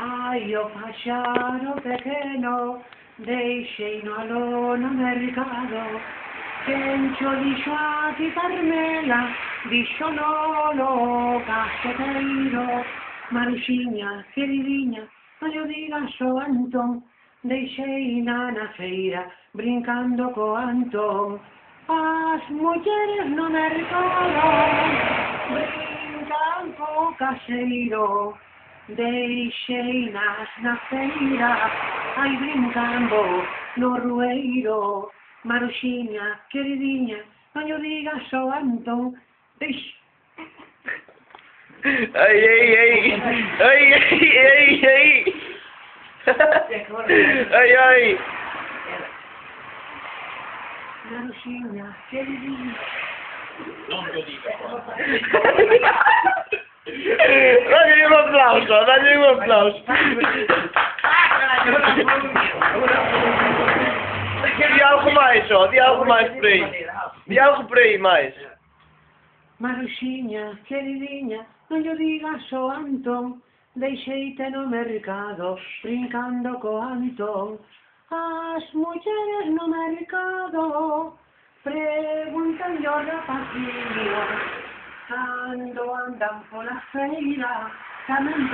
Ai, o paxaro pequeno, deixeino aló no mercado, Pencho dixo a ti Carmela, dixo Lolo cafeteiro, Maruxiña, queridinha, non lle digas o Antón, deixeina na feira, brincando co Antón. As mulleres no mercado, brincan co caseiro, deixeinas na feira, ai brincando no rueiro. Maruxiña, queridinha, non lle digas ao Antón, Ay, ay, ay, ay, ay, ay, ay, ay, ay. Maruxiña, queridinha. Dagli un applauso, dagli un applauso. Di algo máis, ó, di algo máis por aí. Di algo por aí máis. Maruxiña, queridinha, non lle digas ao Antón, deixeite no mercado, brincando co Antón. As mulleres no mercado, preguntan yo rapaciño, cando andan pola feira, tamén